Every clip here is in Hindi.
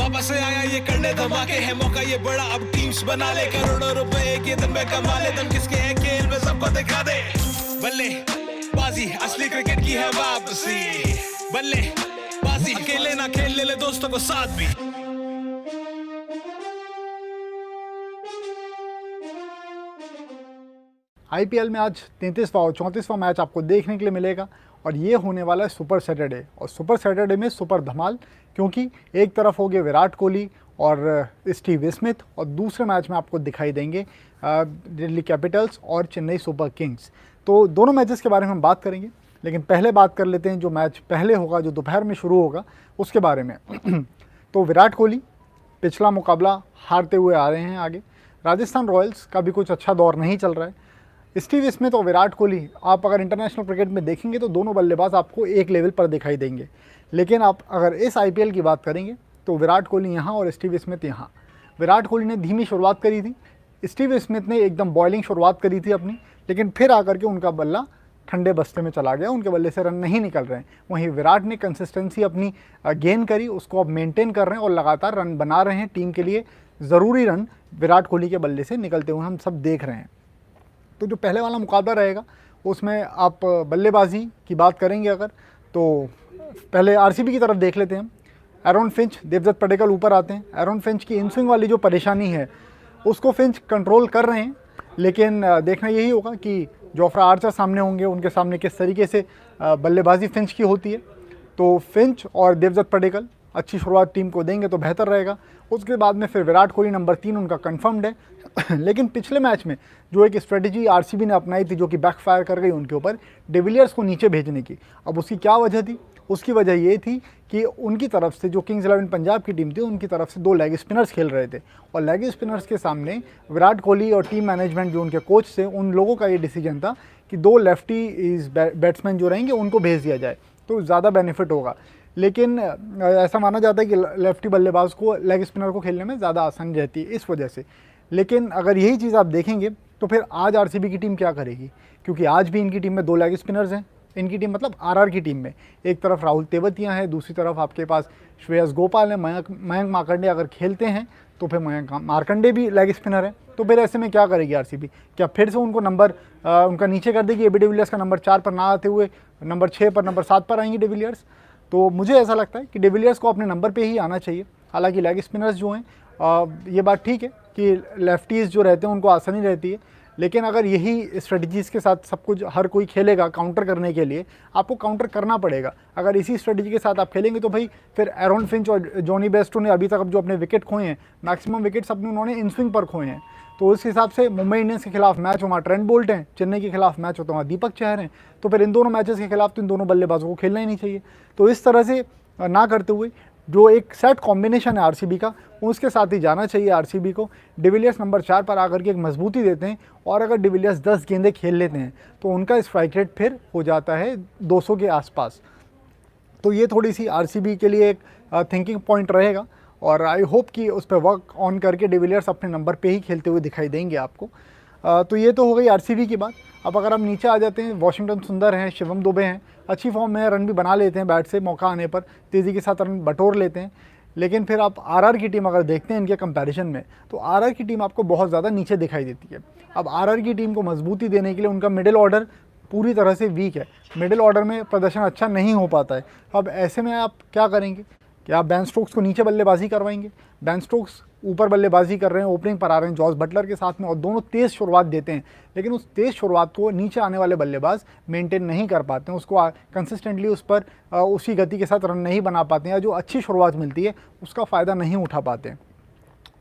वापस से आया ये करने धमाके है मौका ये बड़ा, अब टीम्स बना ले, करोड़ों रुपए एक ही दिन में कमा ले, दम किसके है खेल में सबको दिखा दे। बल्ले बाजी असली क्रिकेट की है वापसी, बल्ले बाजी अकेले ना खेल ले दोस्तों को साथ भी। आईपीएल में आज 33वां और 34वां मैच आपको देखने के लिए मिलेगा और ये होने वाला है सुपर सैटरडे। और सुपर सैटरडे में सुपर धमाल, क्योंकि एक तरफ हो गए विराट कोहली और स्टीव स्मिथ और दूसरे मैच में आपको दिखाई देंगे दिल्ली कैपिटल्स और चेन्नई सुपर किंग्स। तो दोनों मैचेस के बारे में हम बात करेंगे, लेकिन पहले बात कर लेते हैं जो मैच पहले होगा, जो दोपहर में शुरू होगा उसके बारे में। तो विराट कोहली पिछला मुकाबला हारते हुए आ रहे हैं आगे। राजस्थान रॉयल्स का भी कुछ अच्छा दौर नहीं चल रहा है। स्टीव स्मिथ और विराट कोहली आप अगर इंटरनेशनल क्रिकेट में देखेंगे तो दोनों बल्लेबाज आपको एक लेवल पर दिखाई देंगे, लेकिन आप अगर इस आईपीएल की बात करेंगे तो विराट कोहली यहाँ और स्टीव स्मिथ यहाँ। विराट कोहली ने धीमी शुरुआत करी थी, स्टीव स्मिथ ने एकदम बॉलिंग शुरुआत करी थी अपनी, लेकिन फिर आकर के उनका बल्ला ठंडे बस्ते में चला गया, उनके बल्ले से रन नहीं निकल रहे हैं। वहीं विराट ने कंसिस्टेंसी अपनी गेन करी, उसको अब मेंटेन कर रहे हैं और लगातार रन बना रहे हैं। टीम के लिए ज़रूरी रन विराट कोहली के बल्ले से निकलते हुए हम सब देख रहे हैं। तो जो पहले वाला मुकाबला रहेगा उसमें आप बल्लेबाजी की बात करेंगे अगर, तो पहले आरसीबी की तरफ देख लेते हैं हम। एरॉन फिंच, देवदत्त पडिक्कल ऊपर आते हैं। एरॉन फिंच की इन स्विंग वाली जो परेशानी है उसको फिंच कंट्रोल कर रहे हैं, लेकिन देखना यही होगा कि जोफ्रा आर्चर सामने होंगे, उनके सामने किस तरीके से बल्लेबाजी फिंच की होती है। तो फिंच और देवदत्त पडिक्कल अच्छी शुरुआत टीम को देंगे तो बेहतर रहेगा। उसके बाद में फिर विराट कोहली नंबर 3 उनका कंफर्म्ड है। लेकिन पिछले मैच में जो एक स्ट्रेटजी आरसीबी ने अपनाई थी जो कि बैकफायर कर गई उनके ऊपर, डिविलियर्स को नीचे भेजने की। अब उसकी क्या वजह थी? उसकी वजह ये थी कि उनकी तरफ से जो किंग्स 11 पंजाब की टीम थी उनकी तरफ से 2 लेग स्पिनर्स खेल रहे थे, और लेग स्पिनर्स के सामने विराट कोहली और टीम मैनेजमेंट जो उनके कोच थे उन लोगों का ये डिसीजन था कि 2 लेफ्टी बैट्समैन जो रहेंगे उनको भेज दिया जाए तो ज़्यादा बेनिफिट होगा। लेकिन ऐसा माना जाता है कि लेफ्टी बल्लेबाज को लेग स्पिनर को खेलने में ज़्यादा आसानी रहती है इस वजह से। लेकिन अगर यही चीज़ आप देखेंगे तो फिर आज आरसीबी की टीम क्या करेगी, क्योंकि आज भी इनकी टीम में 2 लेग स्पिनर्स हैं। इनकी टीम मतलब आरआर की टीम में एक तरफ राहुल तेवतिया है, दूसरी तरफ आपके पास श्रेयस गोपाल है, मयंक मार्कंडे अगर खेलते हैं तो फिर मयंक मार्कंडे भी लेग स्पिनर है। तो फिर ऐसे में क्या करेगी आरसीबी? क्या फिर से उनको नंबर उनका नीचे कर देगी? एबी डिविलियर्स का नंबर 4 पर ना आते हुए नंबर 6 पर, नंबर 7 पर आएंगी डिविलियर्स? तो मुझे ऐसा लगता है कि डिविलियर्स को अपने नंबर पे ही आना चाहिए। हालांकि लेग स्पिनर्स जो हैं ये बात ठीक है कि लेफ्टीज़ जो रहते हैं उनको आसानी रहती है, लेकिन अगर यही स्ट्रेटजीज़ के साथ सब कुछ हर कोई खेलेगा काउंटर करने के लिए, आपको काउंटर करना पड़ेगा। अगर इसी स्ट्रेटजी के साथ आप खेलेंगे तो भाई फिर एरॉन फिंच और जॉनी बेस्टो ने अभी तक अब जो अपने विकेट खोए हैं, मैक्सिमम विकेट्स अपने उन्होंने इन स्विंग पर खोए हैं। तो उस हिसाब से मुंबई इंडियंस के खिलाफ मैच हो वहाँ ट्रेंट बोल्ट हैं, चेन्नई के खिलाफ मैच होता है वहाँ दीपक चहर हैं। तो फिर इन दोनों मैचेस के खिलाफ तो इन दोनों बल्लेबाजों को खेलना ही नहीं चाहिए। तो इस तरह से ना करते हुए जो एक सेट कॉम्बिनेशन है आरसीबी का, उसके साथ ही जाना चाहिए आरसीबी को। डिविलियर्स नंबर 4 पर आकर के एक मजबूती देते हैं, और अगर डिविलियर्स 10 गेंदें खेल लेते हैं तो उनका स्ट्राइक रेट फिर हो जाता है 200 के आसपास। तो ये थोड़ी सी आरसीबी के लिए एक थिंकिंग पॉइंट रहेगा, और आई होप कि उस पर वर्क ऑन करके डिविलियर्स अपने नंबर पे ही खेलते हुए दिखाई देंगे आपको। तो ये तो हो गई आरसीबी की बात। अब अगर हम नीचे आ जाते हैं, वॉशिंगटन सुंदर हैं, शिवम दुबे हैं, अच्छी फॉर्म में रन भी बना लेते हैं बैट से, मौका आने पर तेज़ी के साथ रन बटोर लेते हैं। लेकिन फिर आप आरआर की टीम अगर देखते हैं इनके कंपैरिजन में, तो आरआर की टीम आपको बहुत ज़्यादा नीचे दिखाई देती है। अब आरआर की टीम को मजबूती देने के लिए उनका मिडिल ऑर्डर पूरी तरह से वीक है, मिडिल ऑर्डर में प्रदर्शन अच्छा नहीं हो पाता है। अब ऐसे में आप क्या करेंगे? क्या आप बेन स्टोक्स को नीचे बल्लेबाजी करवाएंगे? बेन स्टोक्स ऊपर बल्लेबाजी कर रहे हैं, ओपनिंग पर आ रहे हैं जॉस बटलर के साथ में, और दोनों तेज़ शुरुआत देते हैं, लेकिन उस तेज़ शुरुआत को नीचे आने वाले बल्लेबाज मेंटेन नहीं कर पाते हैं, उसको कंसिस्टेंटली उस पर उसी गति के साथ रन नहीं बना पाते हैं, या जो अच्छी शुरुआत मिलती है उसका फ़ायदा नहीं उठा पाते हैं।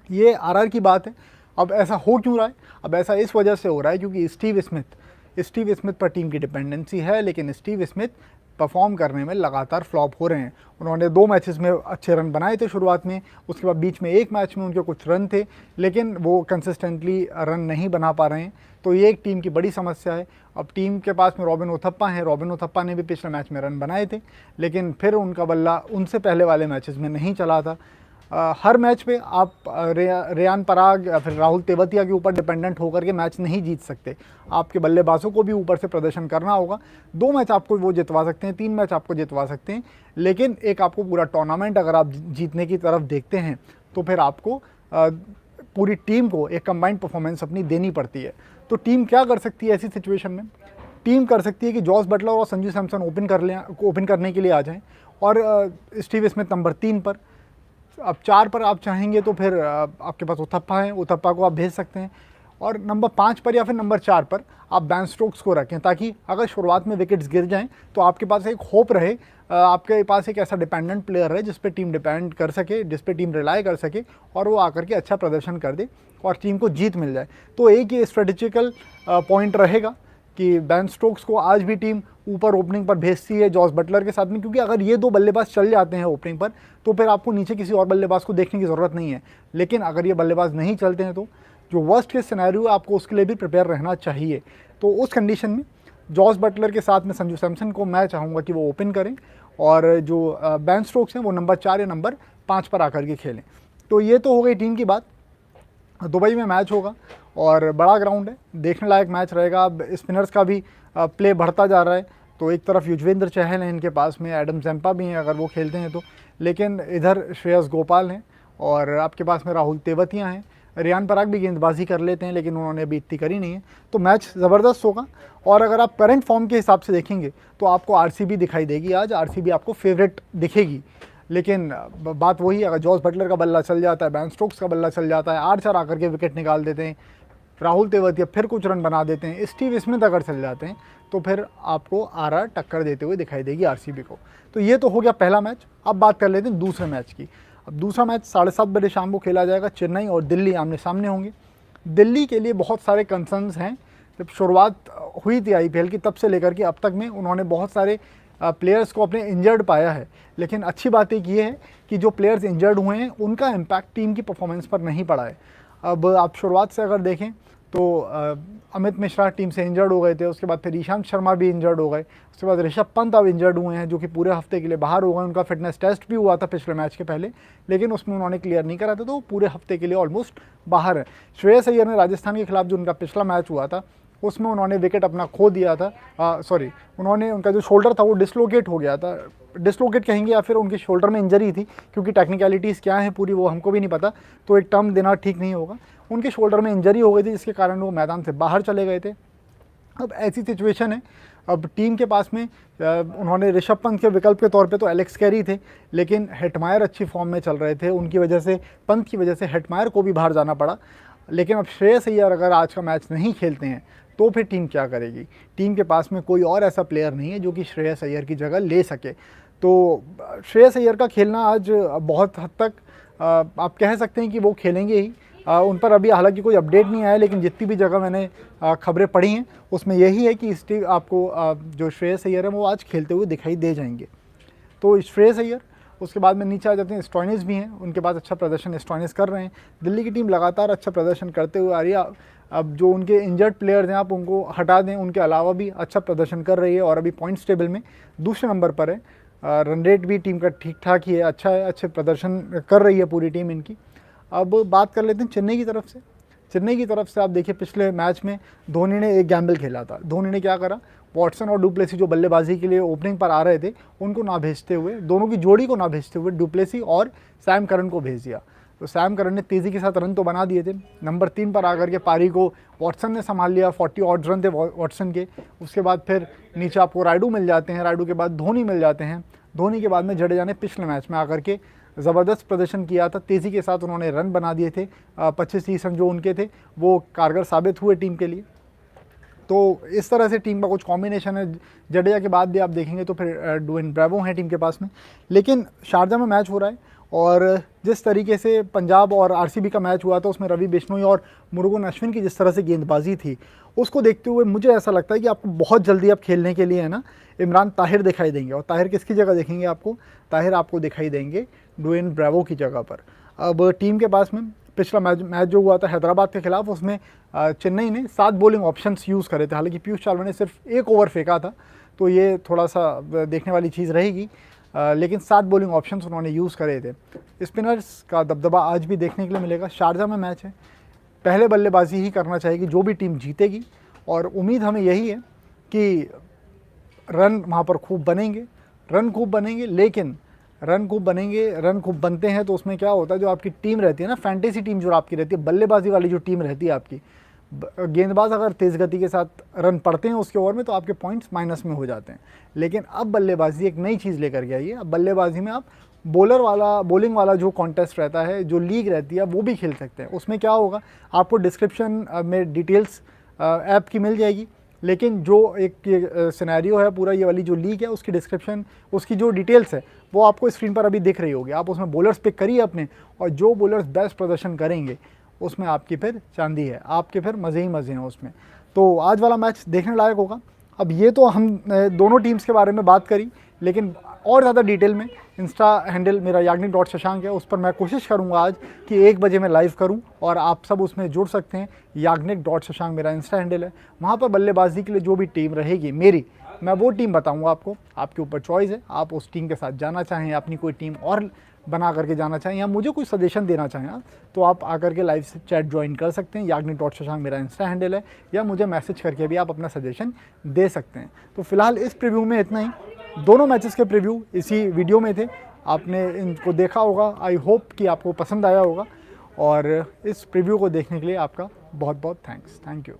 ये आरआर की बात है। अब ऐसा हो क्यों रहा है? अब ऐसा इस वजह से हो रहा है क्योंकि स्टीव स्मिथ पर टीम की डिपेंडेंसी है, लेकिन स्टीव स्मिथ परफॉर्म करने में लगातार फ्लॉप हो रहे हैं। उन्होंने 2 मैचेस में अच्छे रन बनाए थे शुरुआत में, उसके बाद बीच में एक मैच में उनके कुछ रन थे, लेकिन वो कंसिस्टेंटली रन नहीं बना पा रहे हैं। तो ये एक टीम की बड़ी समस्या है। अब टीम के पास में रॉबिन उथप्पा हैं, रॉबिन उथप्पा ने भी पिछले मैच में रन बनाए थे, लेकिन फिर उनका बल्ला उनसे पहले वाले मैचेस में नहीं चला था। हर मैच पे आप रेयान पराग या फिर राहुल तेवतिया के ऊपर डिपेंडेंट होकर के मैच नहीं जीत सकते। आपके बल्लेबाजों को भी ऊपर से प्रदर्शन करना होगा। 2 मैच आपको वो जितवा सकते हैं, 3 मैच आपको जितवा सकते हैं, लेकिन एक आपको पूरा टूर्नामेंट अगर आप जीतने की तरफ देखते हैं तो फिर आपको पूरी टीम को एक कंबाइंड परफॉर्मेंस अपनी देनी पड़ती है। तो टीम क्या कर सकती है ऐसी सिचुएशन में? टीम कर सकती है कि जॉस बटलर और संजू सैमसन ओपन करने के लिए आ जाएं और स्टीव स्मिथ नंबर 3 पर। अब 4 पर आप चाहेंगे तो फिर आपके पास उथप्पा है, उथप्पा को आप भेज सकते हैं, और नंबर 5 पर या फिर नंबर 4 पर आप बेन स्टोक्स को रखें, ताकि अगर शुरुआत में विकेट्स गिर जाएं तो आपके पास एक होप रहे, आपके पास एक ऐसा डिपेंडेंट प्लेयर रहे जिस पे टीम डिपेंड कर सके, जिस पे टीम रिलाई कर सके और वो आकर के अच्छा प्रदर्शन कर दे और टीम को जीत मिल जाए। तो एक ये स्ट्रेटेजिकल पॉइंट रहेगा कि बेन स्टोक्स को आज भी टीम ऊपर ओपनिंग पर भेजती है जॉस बटलर के साथ में, क्योंकि अगर ये 2 बल्लेबाज चल जाते हैं ओपनिंग पर तो फिर आपको नीचे किसी और बल्लेबाज को देखने की ज़रूरत नहीं है। लेकिन अगर ये बल्लेबाज नहीं चलते हैं तो जो वर्स्ट केस सिनेरियो है आपको उसके लिए भी प्रिपेयर रहना चाहिए। तो उस कंडीशन में जॉस बटलर के साथ में संजू सैमसन को मैं चाहूँगा कि वो ओपन करें और जो बेन स्टोक्स हैं वो नंबर 4 या नंबर 5 पर आकर के खेलें। तो ये तो हो गई टीम की बात। दुबई में मैच होगा और बड़ा ग्राउंड है, देखने लायक मैच रहेगा। अब स्पिनर्स का भी प्ले बढ़ता जा रहा है, तो एक तरफ युजवेंद्र चहल हैं इनके पास में, एडम जैम्पा भी हैं अगर वो खेलते हैं तो, लेकिन इधर श्रेयस गोपाल हैं और आपके पास में राहुल तेवतिया हैं। रेयान पराग भी गेंदबाजी कर लेते हैं लेकिन उन्होंने अभी इतनी करी नहीं है। तो मैच ज़बरदस्त होगा। और अगर आप करंट फॉर्म के हिसाब से देखेंगे तो आपको आरसीबी दिखाई देगी, आज आरसीबी आपको फेवरेट दिखेगी। लेकिन बात वही, अगर जॉस बटलर का बल्ला चल जाता है, बेन स्टोक्स का बल्ला चल जाता है, आर्चर आकर के विकेट निकाल देते हैं, राहुल तेवतिया फिर कुछ रन बना देते हैं, स्टीव स्मिथ अगर चल जाते हैं, तो फिर आपको आरआर टक्कर देते हुए दिखाई देगी आरसीबी को। तो ये तो हो गया पहला मैच। अब बात कर लेते हैं दूसरे मैच की। अब दूसरा मैच 7:30 बजे शाम को खेला जाएगा। चेन्नई और दिल्ली आमने सामने होंगे। दिल्ली के लिए बहुत सारे कंसर्न्स हैं। जब शुरुआत हुई थी आईपीएल की तब से लेकर के अब तक में उन्होंने बहुत सारे प्लेयर्स को अपने इंजर्ड पाया है, लेकिन अच्छी बात एक ये है कि जो प्लेयर्स इंजर्ड हुए हैं उनका इम्पैक्ट टीम की परफॉर्मेंस पर नहीं पड़ा है। अब आप शुरुआत से अगर देखें तो अमित मिश्रा टीम से इंजर्ड हो गए थे, उसके बाद फिर ईशांत शर्मा भी इंजर्ड हो गए, उसके बाद ऋषभ पंत अब इंजर्ड हुए हैं जो कि पूरे हफ्ते के लिए बाहर हो गए। उनका फिटनेस टेस्ट भी हुआ था पिछले मैच के पहले, लेकिन उसमें उन्होंने क्लियर नहीं करा था, तो पूरे हफ्ते के लिए ऑलमोस्ट बाहर है। श्रेयस अय्यर ने राजस्थान के खिलाफ जो उनका पिछला मैच हुआ था उसमें उन्होंने विकेट अपना खो दिया था, उन्होंने उनका जो शोल्डर था वो डिसलोकेट हो गया था, डिसलोकेट कहेंगे या फिर उनके शोल्डर में इंजरी थी, क्योंकि टेक्निकलिटीज़ क्या हैं पूरी वो हमको भी नहीं पता, तो एक टर्म देना ठीक नहीं होगा। उनके शोल्डर में इंजरी हो गई थी जिसके कारण वो मैदान से बाहर चले गए थे। अब ऐसी सिचुएशन है, अब टीम के पास में उन्होंने ऋषभ पंत के विकल्प के तौर पे तो एलेक्स कैरी थे, लेकिन हेटमायर अच्छी फॉर्म में चल रहे थे, उनकी वजह से, पंत की वजह से हेटमायर को भी बाहर जाना पड़ा। लेकिन अब श्रेयस अय्यर अगर आज का मैच नहीं खेलते हैं तो फिर टीम क्या करेगी? टीम के पास में कोई और ऐसा प्लेयर नहीं है जो कि श्रेयस अय्यर की जगह ले सके। तो श्रेयस अय्यर का खेलना आज बहुत हद तक आप कह सकते हैं कि वो खेलेंगे ही। उन पर अभी हालांकि कोई अपडेट नहीं आया, लेकिन जितनी भी जगह मैंने खबरें पढ़ी हैं उसमें यही है कि आपको जो श्रेयस अय्यर है वो आज खेलते हुए दिखाई दे जाएंगे। तो श्रेयस अय्यर, उसके बाद में नीचे आ जाते हैं स्टॉइनिस भी हैं, उनके पास अच्छा प्रदर्शन स्टॉइनिस कर रहे हैं। दिल्ली की टीम लगातार अच्छा प्रदर्शन करते हुए आ रही है। अब जो उनके इंजर्ड प्लेयर्स हैं आप उनको हटा दें, उनके अलावा भी अच्छा प्रदर्शन कर रही है और अभी पॉइंट्स टेबल में दूसरे नंबर पर है। रन रेट भी टीम का ठीक ठाक ही है, अच्छा है, अच्छे प्रदर्शन कर रही है पूरी टीम इनकी। अब बात कर लेते हैं चेन्नई की तरफ से। चेन्नई की तरफ से आप देखिए पिछले मैच में धोनी ने एक गैम्बल खेला था। धोनी ने क्या करा, वॉटसन और डुप्लेसी जो बल्लेबाजी के लिए ओपनिंग पर आ रहे थे उनको ना भेजते हुए, दोनों की जोड़ी को ना भेजते हुए डुप्लेसी और सैम करन को भेज दिया। तो सैम करन ने तेज़ी के साथ रन तो बना दिए थे। नंबर 3 पर आकर के पारी को वॉटसन ने संभाल लिया, 40 ऑड रन थे वॉटसन के। उसके बाद फिर नीचे आपको रायडू मिल जाते हैं, रायडू के बाद धोनी मिल जाते हैं। धोनी के बाद में जडेजा ने पिछले मैच में आकर के ज़बरदस्त प्रदर्शन किया था, तेज़ी के साथ उन्होंने रन बना दिए थे। 25-30 रन जो उनके थे वो कारगर साबित हुए टीम के लिए। तो इस तरह से टीम का कुछ कॉम्बिनेशन है। जडेजा के बाद भी आप देखेंगे तो फिर डुएन ब्रेवो हैं टीम के पास में। लेकिन शारजा में मैच हो रहा है और जिस तरीके से पंजाब और आरसीबी का मैच हुआ था उसमें रवि बिश्नोई और मुरुगन अश्विन की जिस तरह से गेंदबाजी थी, उसको देखते हुए मुझे ऐसा लगता है कि आपको बहुत जल्दी अब खेलने के लिए है ना इमरान ताहिर दिखाई देंगे। और ताहिर किसकी जगह देखेंगे आपको? ताहिर आपको दिखाई देंगे डुएन ब्रेवो की जगह पर। अब टीम के पास में पिछला मैच जो हुआ था हैदराबाद के खिलाफ, उसमें चेन्नई ने 7 बॉलिंग ऑप्शंस यूज़ करे थे। हालांकि पीयूष चावला ने सिर्फ 1 ओवर फेंका था, तो ये थोड़ा सा देखने वाली चीज़ रहेगी। लेकिन 7 बॉलिंग ऑप्शंस उन्होंने यूज़ करे थे। स्पिनर्स का दबदबा आज भी देखने के लिए मिलेगा। शारजा में मैच है, पहले बल्लेबाजी ही करना चाहिए जो भी टीम जीतेगी, और उम्मीद हमें यही है कि रन वहाँ पर खूब बनेंगे, लेकिन रन खूब बनते हैं तो उसमें क्या होता है, जो आपकी टीम रहती है ना, फैंटेसी टीम जो आपकी रहती है, बल्लेबाजी वाली जो टीम रहती है आपकी, गेंदबाज अगर तेज़ गति के साथ रन पड़ते हैं उसके ओवर में तो आपके पॉइंट्स माइनस में हो जाते हैं। लेकिन अब बल्लेबाजी एक नई चीज़ लेकर के आई है। अब बल्लेबाजी में आप बॉलिंग वाला जो कॉन्टेस्ट रहता है, जो लीग रहती है, वो भी खेल सकते हैं। उसमें क्या होगा, आपको डिस्क्रिप्शन में डिटेल्स ऐप की मिल जाएगी, लेकिन जो एक सिनेरियो है पूरा, ये वाली जो लीग है उसकी डिस्क्रिप्शन, उसकी जो डिटेल्स है वो आपको स्क्रीन पर अभी दिख रही होगी। आप उसमें बॉलर्स पिक करिए अपने, और जो बॉलर्स बेस्ट प्रदर्शन करेंगे उसमें आपकी फिर चांदी है, आपके फिर मज़े ही मज़े हैं उसमें। तो आज वाला मैच देखने लायक होगा। अब ये तो हम दोनों टीम्स के बारे में बात करी, लेकिन और ज़्यादा डिटेल में इंस्टा हैंडल मेरा याग्निक.शशांक है, उस पर मैं कोशिश करूँगा आज कि 1 बजे मैं लाइव करूँ और आप सब उसमें जुड़ सकते हैं। याग्निक.शशांक मेरा इंस्टा हैंडल है। वहाँ पर बल्लेबाजी के लिए जो भी टीम रहेगी मेरी, मैं वो टीम बताऊँगा आपको। आपके ऊपर चॉइस है, आप उस टीम के साथ जाना चाहें, अपनी कोई टीम और बना करके जाना चाहें, या मुझे कोई सजेशन देना चाहें तो आप आकर के लाइव से चैट ज्वाइन कर सकते हैं। याग्निक.शशांक मेरा इंस्टा हैंडल है, या मुझे मैसेज करके भी आप अपना सजेशन दे सकते हैं। तो फिलहाल इस प्रीव्यू में इतना ही। दोनों मैचेस के प्रीव्यू इसी वीडियो में थे, आपने इनको देखा होगा। आई होप कि आपको पसंद आया होगा, और इस प्रीव्यू को देखने के लिए आपका बहुत बहुत थैंक यू।